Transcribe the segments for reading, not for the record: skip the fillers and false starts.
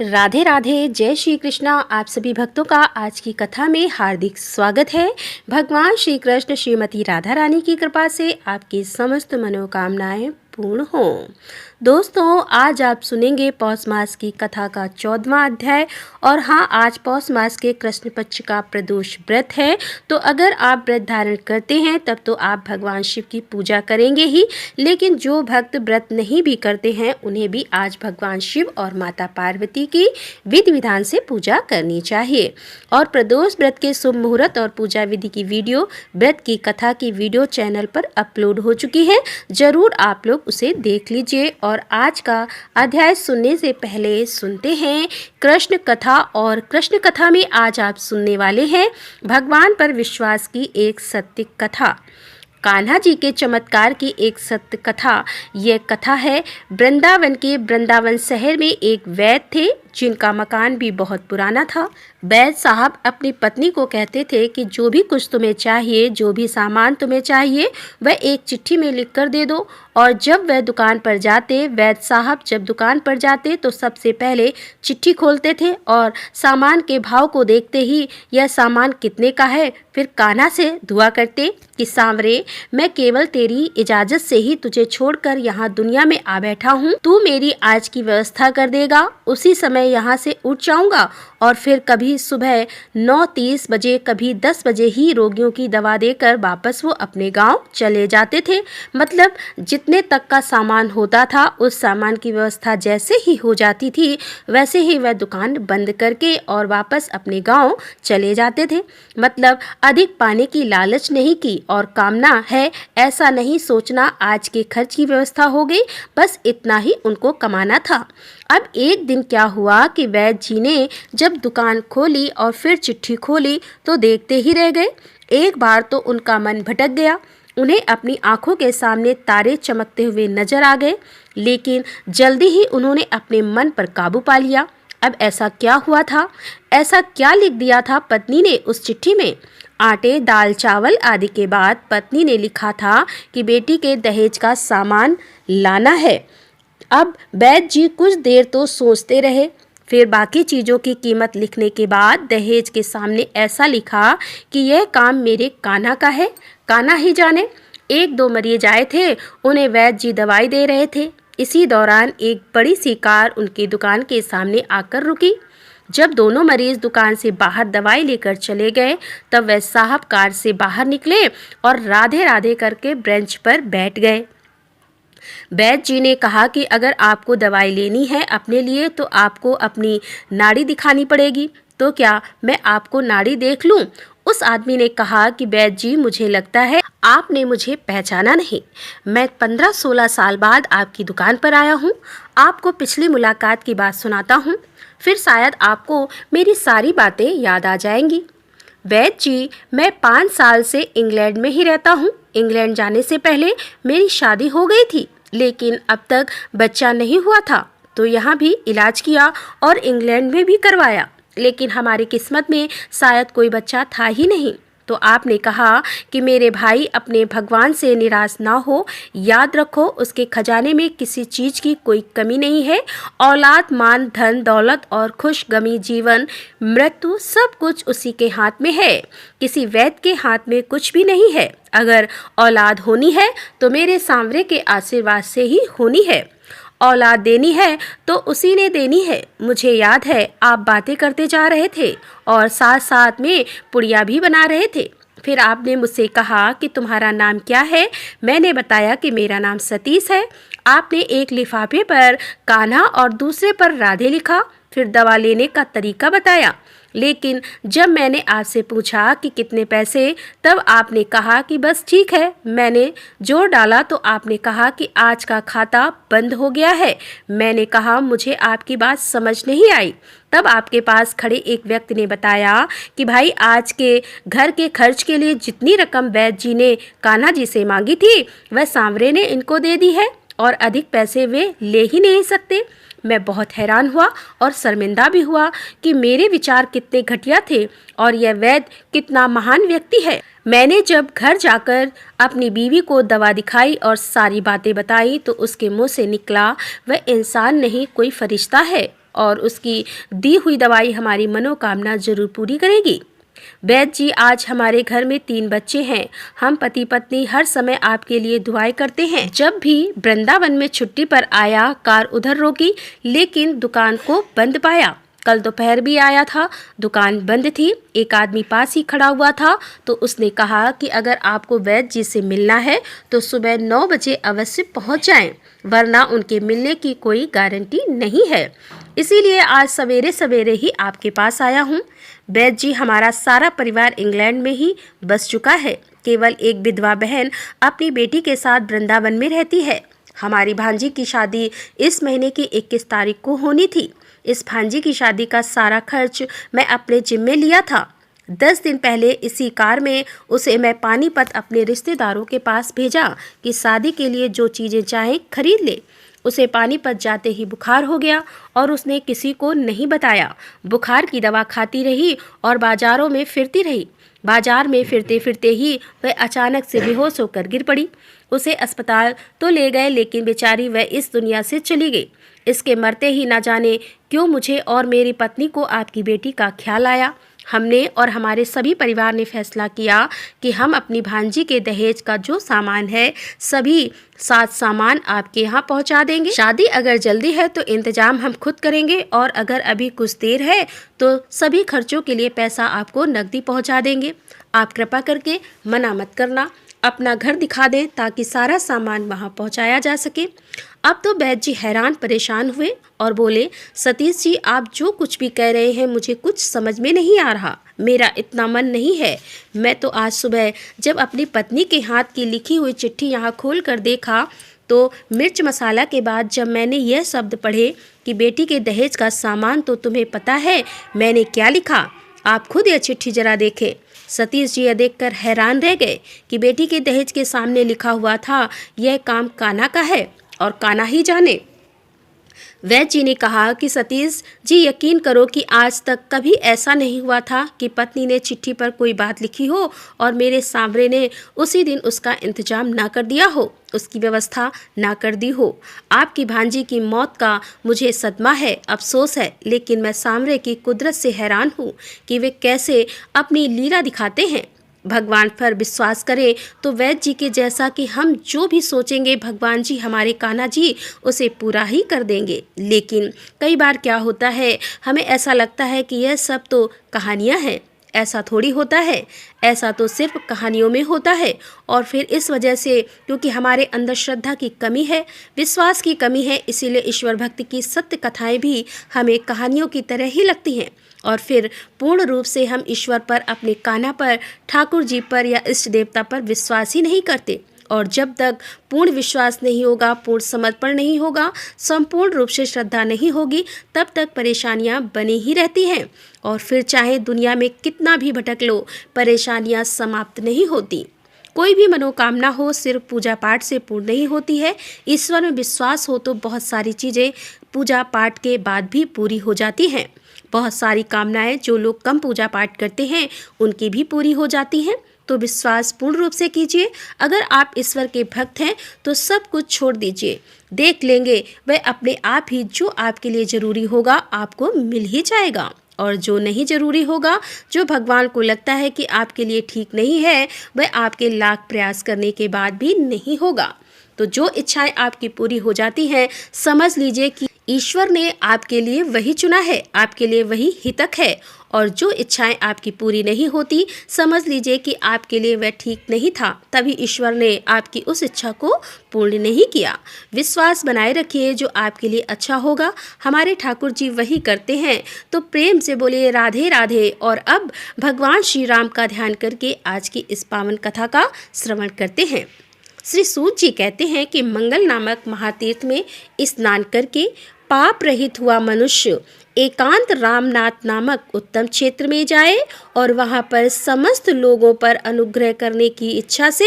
राधे राधे, जय श्री कृष्णा। आप सभी भक्तों का आज की कथा में हार्दिक स्वागत है। भगवान श्री कृष्ण श्रीमती राधा रानी की कृपा से आपकी समस्त मनोकामनाएं पूर्ण हों। दोस्तों, आज आप सुनेंगे पौष मास की कथा का 14वां अध्याय। और हाँ, आज पौष मास के कृष्ण पक्ष का प्रदोष व्रत है। तो अगर आप व्रत धारण करते हैं तब तो आप भगवान शिव की पूजा करेंगे ही, लेकिन जो भक्त व्रत नहीं भी करते हैं उन्हें भी आज भगवान शिव और माता पार्वती की विधि विधान से पूजा करनी चाहिए। और प्रदोष व्रत के शुभ मुहूर्त और पूजा विधि की वीडियो, व्रत की कथा की वीडियो चैनल पर अपलोड हो चुकी है। जरूर आप लोग उसे देख लीजिए। और आज का अध्याय सुनने से पहले सुनते हैं कृष्ण कथा। और कृष्ण कथा में आज आप सुनने वाले हैं भगवान पर विश्वास की एक सत्य कथा, कान्हा जी के चमत्कार की एक सत्य कथा। यह कथा है वृंदावन के वृंदावन शहर में एक वैद्य थे जिनका मकान भी बहुत पुराना था। वैद्य साहब अपनी पत्नी को कहते थे कि जो भी कुछ तुम्हें चाहिए, जो भी सामान तुम्हें चाहिए, वह एक चिट्ठी में लिख कर दे दो। और जब वह दुकान पर जाते, वैद्य साहब जब दुकान पर जाते तो सबसे पहले चिट्ठी खोलते थे और सामान के भाव को देखते ही यह सामान कितने का है, फिर कान्हा से दुआ करते कि सांवरे, मैं केवल तेरी इजाजत से ही तुझे छोड़कर यहाँ दुनिया में आ बैठा हूँ। तू मेरी आज की व्यवस्था कर देगा, उसी समय यहाँ से उठ जाऊंगा। और फिर कभी सुबह 9:30 बजे, कभी 10 बजे ही रोगियों की दवा देकर वापस वो अपने गांव चले जाते थे। मतलब जितने तक का सामान होता था, उस सामान की व्यवस्था जैसे ही हो जाती थी वैसे ही वह दुकान बंद करके और वापस अपने गांव चले जाते थे। मतलब अधिक पाने की लालच नहीं की और कामना है ऐसा नहीं सोचना आज के खर्च की व्यवस्था हो गई, बस इतना ही उनको कमाना था। अब एक दिन क्या हुआ कि वैद्य जी ने जब दुकान खोली और फिर चिट्ठी खोली तो देखते ही रह गए। एक बार तो उनका मन भटक गया, उन्हें अपनी आंखों के सामने तारे चमकते हुए नजर आ गए, लेकिन जल्दी ही उन्होंने अपने मन पर काबू पा लिया। अब ऐसा क्या हुआ था, ऐसा क्या लिख दिया था पत्नी ने उस चिट्ठी में? आटे, दाल, चावल आदि के बाद पत्नी ने लिखा था कि बेटी के दहेज का सामान लाना है। अब वैद्य जी कुछ देर तो सोचते रहे, फिर बाकी चीज़ों की कीमत लिखने के बाद दहेज के सामने ऐसा लिखा कि यह काम मेरे कान्हा का है, कान्हा ही जाने। एक दो मरीज आए थे, उन्हें वैद्य जी दवाई दे रहे थे। इसी दौरान एक बड़ी सी कार उनकी दुकान के सामने आकर रुकी। जब दोनों मरीज दुकान से बाहर दवाई लेकर चले गए तब वह साहब कार से बाहर निकले और राधे राधे करके बेंच पर बैठ गए। वैद्य जी ने कहा कि अगर आपको दवाई लेनी है अपने लिए तो आपको अपनी नाड़ी दिखानी पड़ेगी। तो क्या मैं आपको नाड़ी देख लूं? उस आदमी ने कहा कि वैद्य जी, मुझे लगता है आपने मुझे पहचाना नहीं। मैं 15-16 साल बाद आपकी दुकान पर आया हूँ। आपको पिछली मुलाकात की बात सुनाता हूँ, फिर शायद आपको मेरी सारी बातें याद आ जाएंगी। वैद्य जी, मैं 5 साल से इंग्लैंड में ही रहता हूँ। इंग्लैंड जाने से पहले मेरी शादी हो गई थी, लेकिन अब तक बच्चा नहीं हुआ था, तो यहाँ भी इलाज किया और इंग्लैंड में भी करवाया, लेकिन हमारी किस्मत में शायद कोई बच्चा था ही नहीं। तो आपने कहा कि मेरे भाई अपने भगवान से निराश ना हो, याद रखो उसके खजाने में किसी चीज़ की कोई कमी नहीं है। औलाद, मान, धन, दौलत और खुशगमी जीवन, मृत्यु सब कुछ उसी के हाथ में है, किसी वैद्य के हाथ में कुछ भी नहीं है। अगर औलाद होनी है तो मेरे सांवरे के आशीर्वाद से ही होनी है, औलाद देनी है तो उसी ने देनी है। मुझे याद है आप बातें करते जा रहे थे और साथ साथ में पुड़िया भी बना रहे थे। फिर आपने मुझसे कहा कि तुम्हारा नाम क्या है। मैंने बताया कि मेरा नाम सतीश है। आपने एक लिफाफे पर कान्हा और दूसरे पर राधे लिखा, फिर दवा लेने का तरीका बताया। लेकिन जब मैंने आपसे पूछा कि कितने पैसे, तब आपने कहा कि बस ठीक है। मैंने जोर डाला तो आपने कहा कि आज का खाता बंद हो गया है। मैंने कहा मुझे आपकी बात समझ नहीं आई। तब आपके पास खड़े एक व्यक्ति ने बताया कि भाई, आज के घर के खर्च के लिए जितनी रकम वैद्य जी ने कान्हा जी से मांगी थी वह सांवरे ने इनको दे दी है और अधिक पैसे वे ले ही नहीं सकते। मैं बहुत हैरान हुआ और शर्मिंदा भी हुआ कि मेरे विचार कितने घटिया थे और यह वैद्य कितना महान व्यक्ति है। मैंने जब घर जाकर अपनी बीवी को दवा दिखाई और सारी बातें बताई तो उसके मुंह से निकला, वह इंसान नहीं कोई फरिश्ता है और उसकी दी हुई दवाई हमारी मनोकामना जरूर पूरी करेगी। वैद्य जी, आज हमारे घर में 3 बच्चे हैं। हम पति पत्नी हर समय आपके लिए दुआएं करते हैं। जब भी वृंदावन में छुट्टी पर आया, कार उधर रोकी लेकिन दुकान को बंद पाया। कल दोपहर भी आया था, दुकान बंद थी। एक आदमी पास ही खड़ा हुआ था तो उसने कहा कि अगर आपको वैद्य जी से मिलना है तो सुबह 9 बजे अवश्य पहुंच जाएं, वरना उनके मिलने की कोई गारंटी नहीं है। इसीलिए आज सवेरे सवेरे ही आपके पास आया हूं। वैद्य जी, हमारा सारा परिवार इंग्लैंड में ही बस चुका है। केवल एक विधवा बहन अपनी बेटी के साथ वृंदावन में रहती है। हमारी भांजी की शादी इस महीने की 21 तारीख को होनी थी। इस भांजी की शादी का सारा खर्च मैं अपने जिम्मे लिया था। 10 दिन पहले इसी कार में उसे मैं पानीपत अपने रिश्तेदारों के पास भेजा कि शादी के लिए जो चीज़ें चाहे खरीद ले। उसे पानीपत जाते ही बुखार हो गया और उसने किसी को नहीं बताया। बुखार की दवा खाती रही और बाजारों में फिरती रही। बाजार में फिरते फिरते ही वह अचानक से बेहोश होकर गिर पड़ी। उसे अस्पताल तो ले गए लेकिन बेचारी वह इस दुनिया से चली गई। इसके मरते ही न जाने क्यों मुझे और मेरी पत्नी को आपकी बेटी का ख्याल आया। हमने और हमारे सभी परिवार ने फैसला किया कि हम अपनी भांजी के दहेज का जो सामान है सभी साथ सामान आपके यहाँ पहुँचा देंगे। शादी अगर जल्दी है तो इंतजाम हम खुद करेंगे और अगर अभी कुछ देर है तो सभी खर्चों के लिए पैसा आपको नकदी पहुँचा देंगे। आप कृपा करके मना मत करना, अपना घर दिखा दें ताकि सारा सामान वहाँ पहुँचाया जा सके। अब तो वैद्य जी हैरान परेशान हुए और बोले, सतीश जी, आप जो कुछ भी कह रहे हैं मुझे कुछ समझ में नहीं आ रहा। मेरा इतना मन नहीं है। मैं तो आज सुबह जब अपनी पत्नी के हाथ की लिखी हुई चिट्ठी यहाँ खोल कर देखा तो मिर्च मसाला के बाद जब मैंने यह शब्द पढ़े कि बेटी के दहेज का सामान, तो तुम्हें पता है मैंने क्या लिखा? आप खुद यह चिट्ठी जरा देखें। सतीश जी यह देखकर हैरान रह गए कि बेटी के दहेज के सामने लिखा हुआ था, यह काम कान्हा का है और कान्हा ही जाने। वैद्य जी ने कहा कि सतीश जी, यकीन करो कि आज तक कभी ऐसा नहीं हुआ था कि पत्नी ने चिट्ठी पर कोई बात लिखी हो और मेरे सांवरे ने उसी दिन उसका इंतजाम ना कर दिया हो, उसकी व्यवस्था ना कर दी हो। आपकी भांजी की मौत का मुझे सदमा है, अफसोस है, लेकिन मैं सांवरे की कुदरत से हैरान हूँ कि वे कैसे अपनी लीला दिखाते हैं। भगवान पर विश्वास करें तो वैद्य जी के जैसा कि हम जो भी सोचेंगे भगवान जी हमारे कान्हा जी उसे पूरा ही कर देंगे। लेकिन कई बार क्या होता है, हमें ऐसा लगता है कि यह सब तो कहानियाँ हैं। ऐसा थोड़ी होता है, ऐसा तो सिर्फ कहानियों में होता है। और फिर इस वजह से क्योंकि हमारे अंदर श्रद्धा की कमी है, विश्वास की कमी है, इसीलिए ईश्वर भक्ति की सत्य कथाएं भी हमें कहानियों की तरह ही लगती हैं। और फिर पूर्ण रूप से हम ईश्वर पर, अपने कान्हा पर, ठाकुर जी पर या इष्ट देवता पर विश्वास ही नहीं करते। और जब तक पूर्ण विश्वास नहीं होगा, पूर्ण समर्पण नहीं होगा, संपूर्ण रूप से श्रद्धा नहीं होगी, तब तक परेशानियां बनी ही रहती हैं। और फिर चाहे दुनिया में कितना भी भटक लो, परेशानियां समाप्त नहीं होती। कोई भी मनोकामना हो सिर्फ पूजा पाठ से पूर्ण नहीं होती है। ईश्वर में विश्वास हो तो बहुत सारी चीज़ें पूजा पाठ के बाद भी पूरी हो जाती हैं। बहुत सारी कामनाएं जो लोग कम पूजा पाठ करते हैं उनकी भी पूरी हो जाती हैं। तो विश्वास पूर्ण रूप से कीजिए। अगर आप ईश्वर के भक्त हैं तो सब कुछ छोड़ दीजिए, देख लेंगे वह अपने आप ही जो आपके लिए ज़रूरी होगा आपको मिल ही जाएगा। और जो नहीं ज़रूरी होगा, जो भगवान को लगता है कि आपके लिए ठीक नहीं है, वह आपके लाख प्रयास करने के बाद भी नहीं होगा। तो जो इच्छाएं आपकी पूरी हो जाती हैं, समझ लीजिए कि ईश्वर ने आपके लिए वही चुना है, आपके लिए वही हितक है। और जो इच्छाएं आपकी पूरी नहीं होती, समझ लीजिए कि आपके लिए वह ठीक नहीं था, तभी ईश्वर ने आपकी उस इच्छा को पूर्ण नहीं किया। विश्वास बनाए रखिए, जो आपके लिए अच्छा होगा हमारे ठाकुर जी वही करते हैं। तो प्रेम से बोलिए राधे राधे। और अब भगवान श्री राम का ध्यान करके आज की इस पावन कथा का श्रवण करते हैं। श्री सूत जी कहते हैं कि मंगल नामक महातीर्थ में स्नान करके पाप रहित हुआ मनुष्य एकांत रामनाथ नामक उत्तम क्षेत्र में जाए और वहां पर समस्त लोगों पर अनुग्रह करने की इच्छा से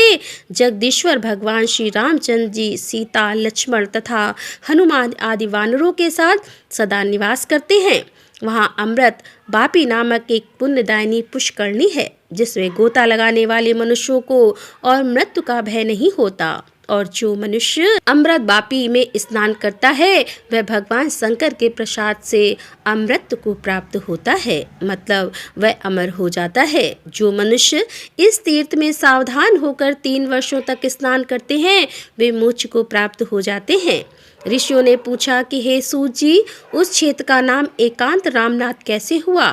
जगदीश्वर भगवान श्री रामचंद्र जी सीता लक्ष्मण तथा हनुमान आदि वानरों के साथ सदा निवास करते हैं। वहां अमृत बापी नामक एक पुण्यदायिनी पुष्करणी है जिसमें गोता लगाने वाले मनुष्यों को और मृत्यु का भय नहीं होता, और जो मनुष्य अमृत बापी में स्नान करता है वह भगवान शंकर के प्रसाद से अमृत को प्राप्त होता है, मतलब वह अमर हो जाता है। जो मनुष्य इस तीर्थ में सावधान होकर 3 वर्षों तक स्नान करते हैं वे मोक्ष को प्राप्त हो जाते हैं। ऋषियों ने पूछा कि हे सूत जी, उस क्षेत्र का नाम एकांत रामनाथ कैसे हुआ?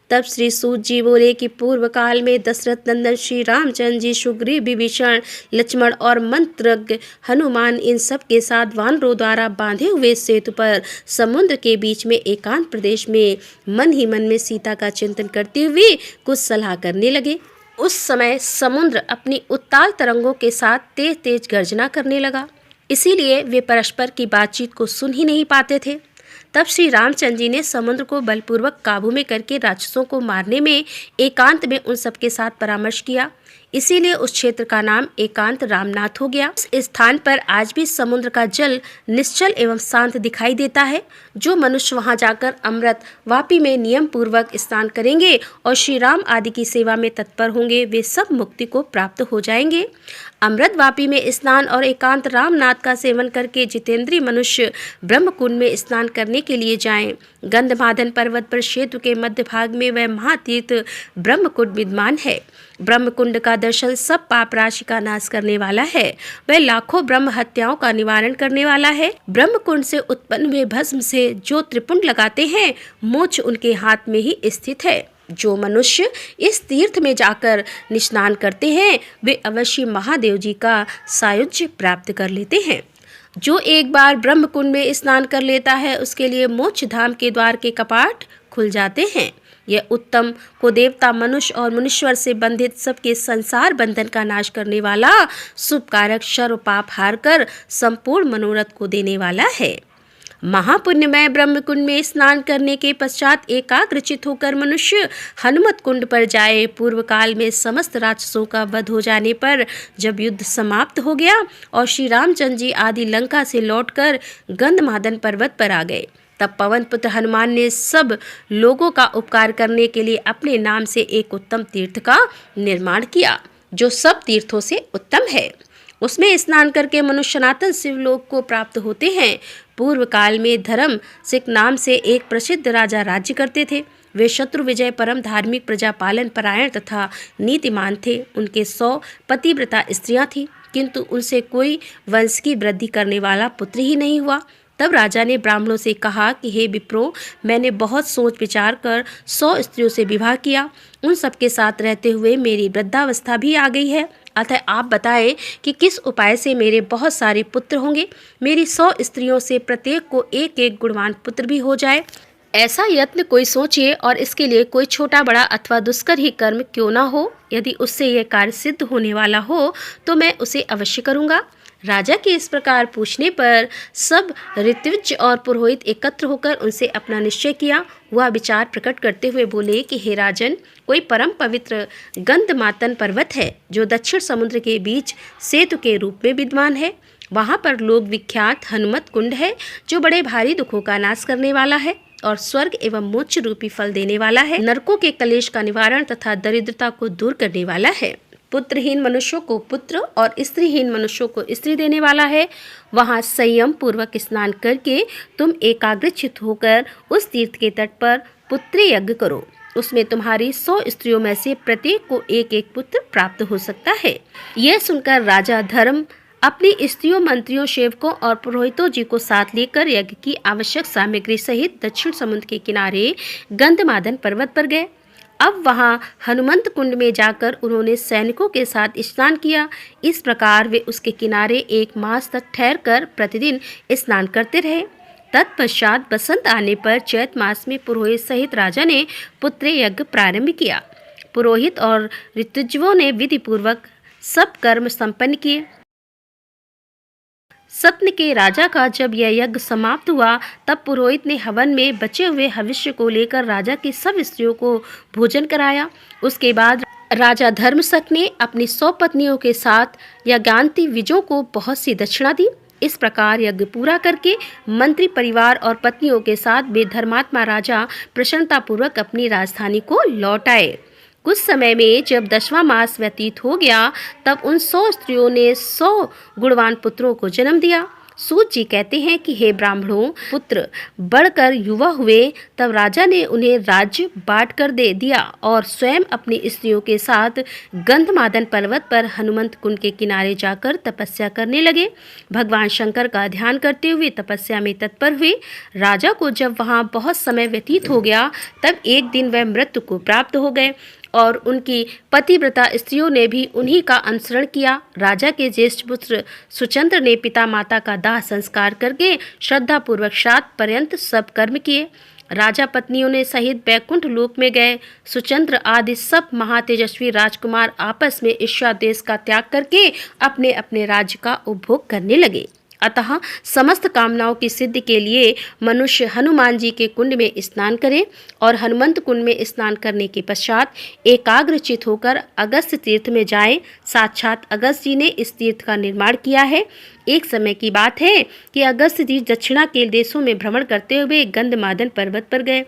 तब श्री सूत जी बोले कि पूर्व काल में दशरथ नंदन श्री रामचंद्र जी सुग्रीव विभीषण लक्ष्मण और मंत्रज्ञ हनुमान इन सब के साथ वानरों द्वारा बांधे हुए सेतु पर समुद्र के बीच में एकांत प्रदेश में मन ही मन में सीता का चिंतन करते हुए कुछ सलाह करने लगे। उस समय समुद्र अपनी उत्ताल तरंगों के साथ तेज तेज गर्जना करने लगा, इसीलिए वे परस्पर की बातचीत को सुन ही नहीं पाते थे। तब श्री रामचंद्र जी ने समुद्र को बलपूर्वक काबू में करके राक्षसों को मारने में एकांत में उन सबके साथ परामर्श किया, इसीलिए उस क्षेत्र का नाम एकांत रामनाथ हो गया। इस स्थान पर आज भी समुद्र का जल निश्चल एवं शांत दिखाई देता है। जो मनुष्य वहां जाकर अमृत वापी में नियम पूर्वक स्नान करेंगे और श्री राम आदि की सेवा में तत्पर होंगे वे सब मुक्ति को प्राप्त हो जाएंगे। अमृत वापी में स्नान और एकांत रामनाथ का सेवन करके जितेंद्रीय मनुष्य ब्रह्मकुंड में स्नान करने के लिए जाएं। गंधमादन पर्वत पर क्षेत्र के मध्य भाग में वह महातीर्थ ब्रह्मकुंड विद्यमान है। ब्रह्मकुंड का दर्शन सब पाप राशि का नाश करने वाला है। वह लाखों ब्रह्म हत्याओं का निवारण करने वाला है। ब्रह्मकुंड से उत्पन्न हुए भस्म से जो त्रिपुंड लगाते हैं मोक्ष उनके हाथ में ही स्थित है। जो मनुष्य इस तीर्थ में जाकर स्नान करते हैं वे अवश्य महादेव जी का सायुज्य प्राप्त कर लेते हैं। जो एक बार ब्रह्मकुंड में स्नान कर लेता है उसके लिए मोक्ष धाम के द्वार के कपाट खुल जाते हैं। यह उत्तम को देवता मनुष्य और मुनीश्वर से बंधित सबके संसार बंधन का नाश करने वाला शुभ कारक सर्व पाप हार कर संपूर्ण मनोरथ को देने वाला है। महापुण्यमय ब्रह्मकुंड में स्नान करने के पश्चात एकाग्रचित होकर मनुष्य हनुमत कुंड पर जाए। पूर्व काल में समस्त राक्षसों का वध हो जाने पर जब युद्ध समाप्त हो गया और श्री रामचंद्र जी आदि लंका से लौटकर गंधमादन पर्वत पर आ गए, तब पवन पुत्र हनुमान ने सब लोगों का उपकार करने के लिए अपने नाम से एक उत्तम तीर्थ का निर्माण किया जो सब तीर्थों से उत्तम है। उसमें स्नान करके मनुष्य सनातन शिवलोक को प्राप्त होते हैं। पूर्व काल में धर्म सिख नाम से एक प्रसिद्ध राजा राज्य करते थे। वे शत्रु विजय परम धार्मिक प्रजा पालन परायण तथा नीतिमान थे। उनके 100 पतिव्रता स्त्रियां थीं, किंतु उनसे कोई वंश की वृद्धि करने वाला पुत्र ही नहीं हुआ। तब राजा ने ब्राह्मणों से कहा कि हे विप्रो, मैंने बहुत सोच विचार कर 100 स्त्रियों से विवाह किया। उन सबके साथ रहते हुए मेरी वृद्धावस्था भी आ गई है। अतः आप बताएं कि किस उपाय से मेरे बहुत सारे पुत्र होंगे। मेरी 100 स्त्रियों से प्रत्येक को एक एक गुणवान पुत्र भी हो जाए। ऐसा यत्न कोई सोचे और इसके लिए कोई छोटा बड़ा अथवा दुष्कर ही कर्म क्यों ना हो। यदि उससे यह कार्य सिद्ध होने वाला हो तो मैं उसे अवश्य करूँगा। राजा के इस प्रकार पूछने पर सब ऋत्विज और पुरोहित एकत्र होकर उनसे अपना निश्चय किया। वह विचार प्रकट करते हुए बोले कि हे राजन, कोई परम पवित्र गंधमादन पर्वत है जो दक्षिण समुद्र के बीच सेतु के रूप में विद्यमान है। वहाँ पर लोक विख्यात हनुमत कुंड है जो बड़े भारी दुखों का नाश करने वाला है और स्वर्ग एवं मोक्ष रूपी फल देने वाला है। नरकों के कलेश का निवारण तथा दरिद्रता को दूर करने वाला है। पुत्रहीन मनुष्यों को पुत्र और स्त्रीहीन मनुष्यों को स्त्री देने वाला है। वहाँ संयम पूर्वक स्नान करके तुम एकाग्रचित होकर उस तीर्थ के तट पर पुत्री यज्ञ करो। उसमें तुम्हारी 100 स्त्रियों में से प्रत्येक को एक एक पुत्र प्राप्त हो सकता है। यह सुनकर राजा धर्म अपनी स्त्रियों, मंत्रियों, सेवकों और पुरोहितों जी को साथ लेकर यज्ञ की आवश्यक सामग्री सहित दक्षिण समुद्र के किनारे गंधमादन पर्वत पर गए। अब वहां हनुमंत कुंड में जाकर उन्होंने सैनिकों के साथ स्नान किया। इस प्रकार वे उसके किनारे 1 मास तक ठहरकर प्रतिदिन स्नान करते रहे। तत्पश्चात बसंत आने पर चैत मास में पुरोहित सहित राजा ने पुत्र यज्ञ प्रारंभ किया। पुरोहित और ऋतुजों ने विधि पूर्वक सब कर्म संपन्न किए। सत्न के राजा का जब यह यज्ञ समाप्त हुआ तब पुरोहित ने हवन में बचे हुए हविष्य को लेकर राजा की सब स्त्रियों को भोजन कराया। उसके बाद राजा धर्मशक ने अपनी 100 पत्नियों के साथ यज्ञांती विजों को बहुत सी दक्षिणा दी। इस प्रकार यज्ञ पूरा करके मंत्री परिवार और पत्नियों के साथ वे धर्मात्मा राजा प्रसन्नतापूर्वक अपनी राजधानी को लौट आए। कुछ समय में जब 10वां मास व्यतीत हो गया तब उन 100 स्त्रियों ने 100 गुणवान पुत्रों को जन्म दिया। सूत जी कहते हैं कि हे ब्राह्मणों, पुत्र बढ़कर युवा हुए तब राजा ने उन्हें राज्य बांट कर दे दिया और स्वयं अपनी स्त्रियों के साथ गंधमादन पर्वत पर हनुमंत कुंड के किनारे जाकर तपस्या करने लगे। भगवान शंकर का ध्यान करते हुए तपस्या में तत्पर हुए। राजा को जब वहाँ बहुत समय व्यतीत हो गया तब एक दिन वह मृत्यु को प्राप्त हो गए और उनकी पतिव्रता स्त्रियों ने भी उन्हीं का अनुसरण किया। राजा के ज्येष्ठ पुत्र सुचंद्र ने पिता माता का दाह संस्कार करके श्रद्धापूर्वक श्राद्ध पर्यंत सब कर्म किए। राजा पत्नियों ने सहित बैकुंठ लोक में गए। सुचंद्र आदि सब महातेजस्वी राजकुमार आपस में ईर्ष्या देश का त्याग करके अपने अपने राज्य का उपभोग करने लगे। अतः समस्त कामनाओं की सिद्धि के लिए मनुष्य हनुमान जी के कुंड में स्नान करे और हनुमंत कुंड में स्नान करने के पश्चात एकाग्रचित होकर अगस्त्य तीर्थ में जाए। साक्षात अगस्त्य जी ने इस तीर्थ का निर्माण किया है। एक समय की बात है कि अगस्त्य जी दक्षिणा के देशों में भ्रमण करते हुए गंधमादन पर्वत पर गए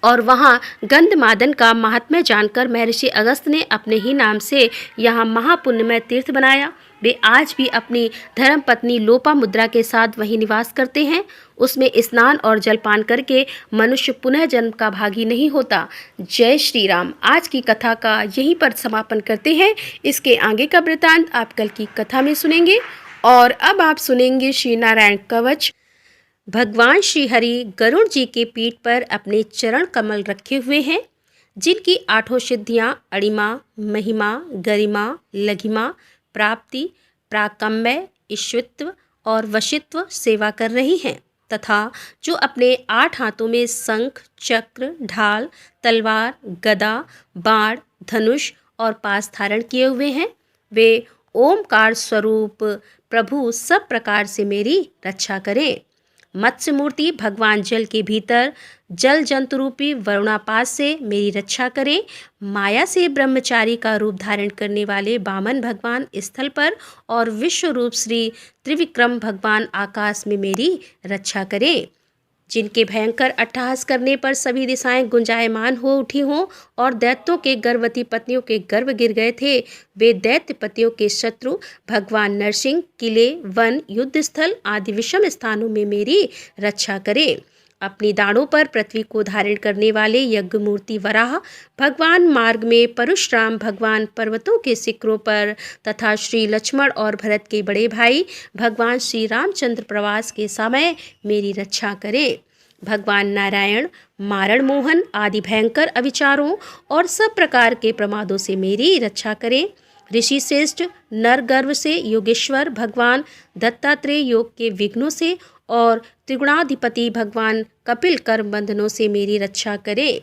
और वहाँ गंधमादन का महात्म्य जानकर महर्षि अगस्त्य ने अपने ही नाम से यहाँ महापुण्यमय तीर्थ बनाया। वे आज भी अपनी धर्म पत्नी लोपामुद्रा के साथ वहीं निवास करते हैं। उसमें स्नान और जलपान करके मनुष्य पुनः जन्म का भागी नहीं होता। जय श्री राम। आज की कथा का यहीं पर समापन करते हैं। इसके आगे का वृतांत आप कल की कथा में सुनेंगे। और अब आप सुनेंगे श्री नारायण कवच। भगवान श्री हरि गरुड़ जी के पीठ पर अपने चरण कमल रखे हुए हैं, जिनकी 8 सिद्धियां अणिमा, महिमा, गरिमा, लघिमा, प्राप्ति, प्राकम्य, ईश्वित्व और वशित्व सेवा कर रही हैं तथा जो अपने 8 हाथों में शंख, चक्र, ढाल, तलवार, गदा, बाण, धनुष और पास धारण किए हुए हैं, वे ओमकार स्वरूप प्रभु सब प्रकार से मेरी रक्षा करें। मत्स्य मूर्ति भगवान जल के भीतर जल जंतु रूपी वरुणापास से मेरी रक्षा करें। माया से ब्रह्मचारी का रूप धारण करने वाले वामन भगवान स्थल पर और विश्व रूप श्री त्रिविक्रम भगवान आकाश में मेरी रक्षा करें। जिनके भयंकर अट्टहास करने पर सभी दिशाएं गुंजायमान हो उठी हों और दैत्यों के गर्भवती पत्नियों के गर्भ गिर गए थे, वे दैत्य पतियों के शत्रु भगवान नरसिंह किले, वन, युद्ध स्थल आदि विषम स्थानों में मेरी रक्षा करें। अपनी दाढ़ों पर पृथ्वी को धारण करने वाले यज्ञ मूर्ति वराह भगवान मार्ग में, परशुराम भगवान पर्वतों के शिखरों पर तथा श्री लक्ष्मण और भरत के बड़े भाई भगवान श्री रामचंद्र प्रवास के समय मेरी रक्षा करें। भगवान नारायण मारण मोहन आदि भयंकर अविचारों और सब प्रकार के प्रमादों से मेरी रक्षा करें। ऋषि श्रेष्ठ नर गर्व से योगेश्वर भगवान दत्तात्रेय योग के विघ्नों से और त्रिगुणाधिपति भगवान कपिल कर्म बंधनों से मेरी रक्षा करें।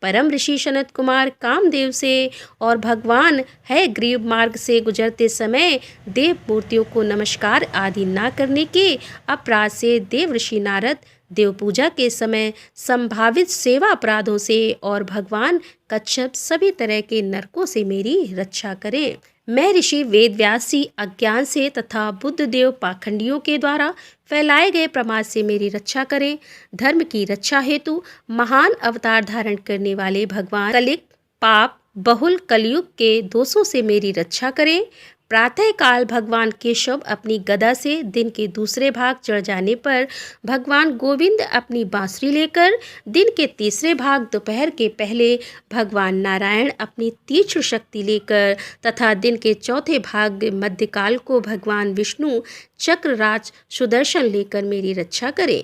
परम ऋषि सनत कुमार कामदेव से और भगवान है ग्रीव मार्ग से गुजरते समय देव मूर्तियों को नमस्कार आदि न करने के अपराध से देव ऋषि नारद देव पूजा के समय संभावित सेवा अपराधों से और भगवान कच्छप सभी तरह के नरकों से मेरी रक्षा करें। मैं ऋषि वेद व्यासी अज्ञान से तथा बुद्ध देव पाखंडियों के द्वारा फैलाए गए प्रमाद से मेरी रक्षा करें। धर्म की रक्षा हेतु महान अवतार धारण करने वाले भगवान कलिक पाप बहुल कलयुग के दोषों से मेरी रक्षा करें। प्रातः काल भगवान केशव अपनी गदा से दिन के दूसरे भाग चढ़ जाने पर भगवान गोविंद अपनी बांसुरी लेकर दिन के तीसरे भाग दोपहर के पहले भगवान नारायण अपनी तीक्ष्ण शक्ति लेकर तथा दिन के चौथे भाग मध्यकाल को भगवान विष्णु चक्रराज सुदर्शन लेकर मेरी रक्षा करें।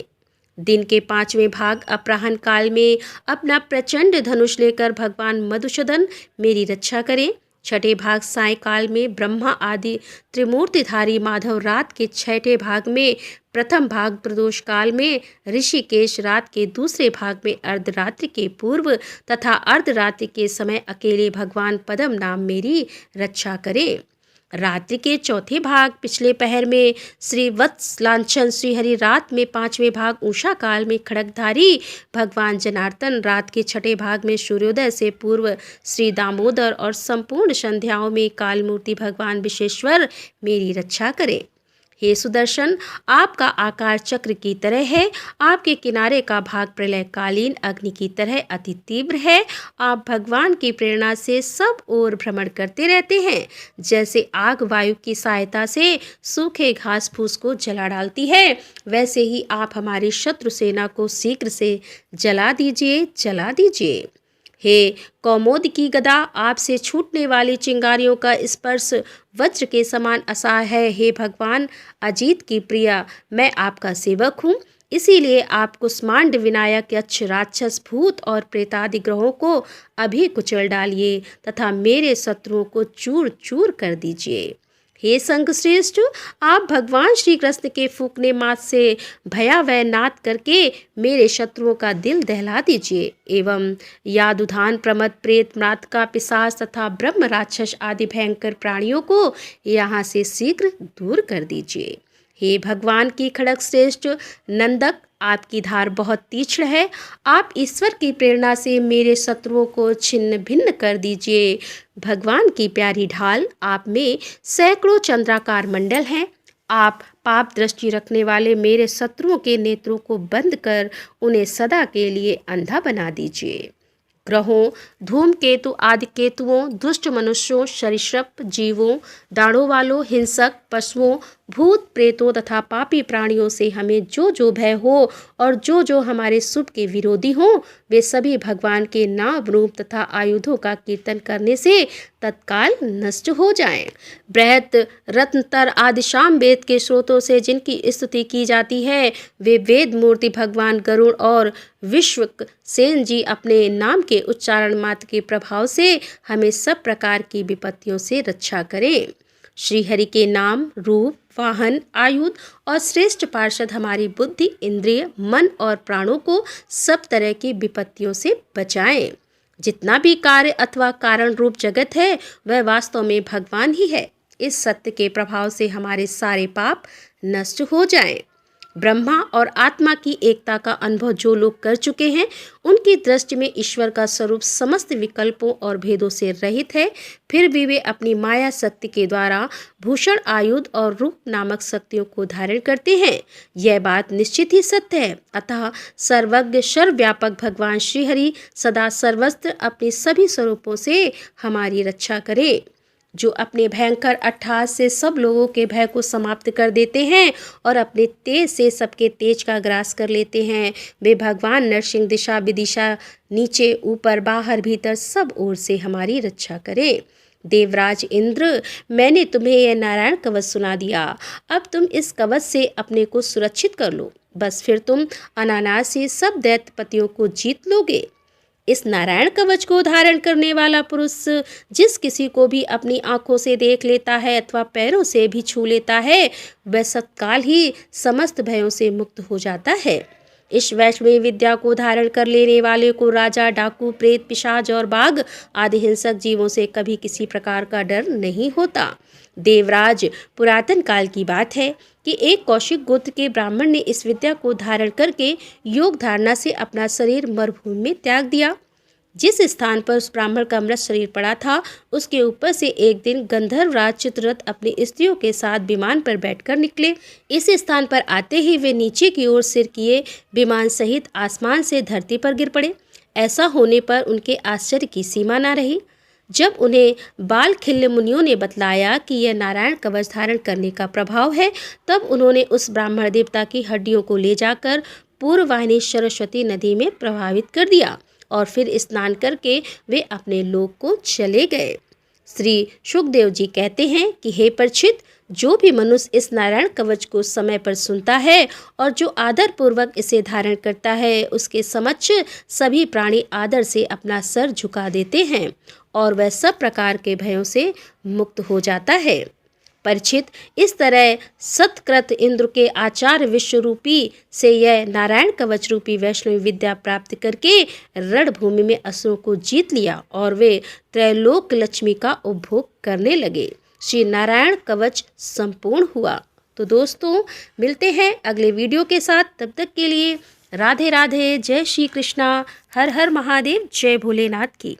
दिन के 5वें भाग अपराह्न काल में अपना प्रचंड धनुष लेकर भगवान मधुसूदन मेरी रक्षा करें। छठे भाग सायंकाल में ब्रह्मा आदि त्रिमूर्तिधारी माधव रात के 6ठे भाग में प्रथम भाग प्रदोष काल में ऋषिकेश रात के दूसरे भाग में अर्धरात्रि के पूर्व तथा अर्धरात्रि के समय अकेले भगवान पद्म नाम मेरी रक्षा करें। रात्रि के चौथे भाग पिछले पहर में श्री वत्स लांछन श्रीहरि, रात में पांचवें भाग उषा काल में खड़गधारी भगवान जनार्दन, रात के छठे भाग में सूर्योदय से पूर्व श्री दामोदर और संपूर्ण संध्याओं में कालमूर्ति भगवान विश्वेश्वर मेरी रक्षा करें। हे सुदर्शन, आपका आकार चक्र की तरह है, आपके किनारे का भाग प्रलयकालीन अग्नि की तरह अति तीव्र है। आप भगवान की प्रेरणा से सब ओर भ्रमण करते रहते हैं, जैसे आग वायु की सहायता से सूखे घास फूस को जला डालती है, वैसे ही आप हमारी शत्रु सेना को शीघ्र से जला दीजिए, जला दीजिए। हे कौमोद की गदा, आपसे छूटने वाली चिंगारियों का स्पर्श वज्र के समान असह्य है। हे भगवान अजीत की प्रिया, मैं आपका सेवक हूँ, इसीलिए आप कुष्मांड विनायक यक्ष राक्षस भूत और प्रेतादि ग्रहों को अभी कुचल डालिए तथा मेरे शत्रुओं को चूर चूर कर दीजिए। हे संघश्रेष्ठ, आप भगवान श्री कृष्ण के फूकने मात से भयावह नाद करके मेरे शत्रुओं का दिल दहला दीजिए एवं यादुधान प्रमद प्रेत म्रातका पिशाच तथा ब्रह्म राक्षस आदि भयंकर प्राणियों को यहाँ से शीघ्र दूर कर दीजिए। हे भगवान की खड़ग श्रेष्ठ नंदक, आपकी धार बहुत तीक्ष्ण है, आप ईश्वर की प्रेरणा से मेरे शत्रुओं को छिन्न भिन्न कर दीजिए। भगवान की प्यारी ढाल, आप में सैकड़ों चंद्राकार मंडल हैं, आप पाप दृष्टि रखने वाले मेरे शत्रुओं के नेत्रों को बंद कर उन्हें सदा के लिए अंधा बना दीजिए। ग्रहों, धूमकेतु आदि केतुओं, दुष्ट मनुष्यों, सरीसृप जीवों, दाढ़ों वालों, हिंसक पशुओं, भूत प्रेतों तथा पापी प्राणियों से हमें जो जो भय हो और जो जो हमारे शुभ के विरोधी हों, वे सभी भगवान के नाम रूप तथा आयुधों का कीर्तन करने से तत्काल नष्ट हो जाएं। बृहत रत्नतर आदि शाम वेद के स्रोतों से जिनकी स्तुति की जाती है, वे वेद मूर्ति भगवान गरुड़ और विश्वक सेन जी अपने नाम के उच्चारण मात्र के प्रभाव से हमें सब प्रकार की विपत्तियों से रक्षा करें। श्री हरि के नाम, रूप, वाहन, आयुध और श्रेष्ठ पार्षद हमारी बुद्धि, इंद्रिय, मन और प्राणों को सब तरह की विपत्तियों से बचाएं। जितना भी कार्य अथवा कारण रूप जगत है वह वास्तव में भगवान ही है। इस सत्य के प्रभाव से हमारे सारे पाप नष्ट हो जाएं। ब्रह्मा और आत्मा की एकता का अनुभव जो लोग कर चुके हैं, उनकी दृष्टि में ईश्वर का स्वरूप समस्त विकल्पों और भेदों से रहित है, फिर भी वे अपनी माया शक्ति के द्वारा भूषण, आयुध और रूप नामक शक्तियों को धारण करते हैं। यह बात निश्चित ही सत्य है। अतः सर्वज्ञ सर्वव्यापक भगवान श्रीहरि सदा सर्वत्र अपने सभी स्वरूपों से हमारी रक्षा करे, जो अपने भयंकर अट्टहास से सब लोगों के भय को समाप्त कर देते हैं और अपने तेज से सबके तेज का ग्रास कर लेते हैं। वे भगवान नरसिंह दिशा विदिशा, नीचे ऊपर बाहर भीतर सब ओर से हमारी रक्षा करें। देवराज इंद्र, मैंने तुम्हें यह नारायण कवच सुना दिया, अब तुम इस कवच से अपने को सुरक्षित कर लो, बस फिर तुम अनायास से सब दैत्यपतियों को जीत लोगे। इस नारायण कवच को धारण करने वाला पुरुष जिस किसी को भी अपनी आंखों से देख लेता है अथवा पैरों से भी छू लेता है, वह सत्काल ही समस्त भयों से मुक्त हो जाता है। इस वैष्णवी विद्या को धारण कर लेने वाले को राजा, डाकू, प्रेत, पिशाच और बाघ आदि हिंसक जीवों से कभी किसी प्रकार का डर नहीं होता। देवराज, पुरातन काल की बात है कि एक कौशिक गोत्र के ब्राह्मण ने इस विद्या को धारण करके योग धारणा से अपना शरीर मरुभूमि में त्याग दिया। जिस स्थान पर उस ब्राह्मण का मृत शरीर पड़ा था, उसके ऊपर से एक दिन गंधर्वराज चित्ररथ अपनी स्त्रियों के साथ विमान पर बैठकर निकले। इस स्थान पर आते ही वे नीचे की ओर सिर किए विमान सहित आसमान से धरती पर गिर पड़े। ऐसा होने पर उनके आश्चर्य की सीमा न रही। जब उन्हें बाल खिल्य मुनियों ने बतलाया कि यह नारायण कवच धारण करने का प्रभाव है, तब उन्होंने उस ब्राह्मण देवता की हड्डियों को ले जाकर पूर्ववाहिनी सरस्वती नदी में प्रभावित कर दिया और फिर स्नान करके वे अपने लोक को चले गए। श्री सुखदेव जी कहते हैं कि हे परीक्षित, जो भी मनुष्य इस नारायण कवच को समय पर सुनता है और जो आदर पूर्वक इसे धारण करता है, उसके समक्ष सभी प्राणी आदर से अपना सर झुका देते हैं और वह सब प्रकार के भयों से मुक्त हो जाता है। परीक्षित, इस तरह सत्कृत इंद्र के आचार्य विश्वरूपी से यह नारायण कवच रूपी वैष्णवी विद्या प्राप्त करके रणभूमि में असुरों को जीत लिया और वे त्रैलोक लक्ष्मी का उपभोग करने लगे। श्री नारायण कवच संपूर्ण हुआ। तो दोस्तों मिलते हैं अगले वीडियो के साथ, तब तक के लिए राधे राधे, जय श्री कृष्णा, हर हर महादेव, जय भोलेनाथ की।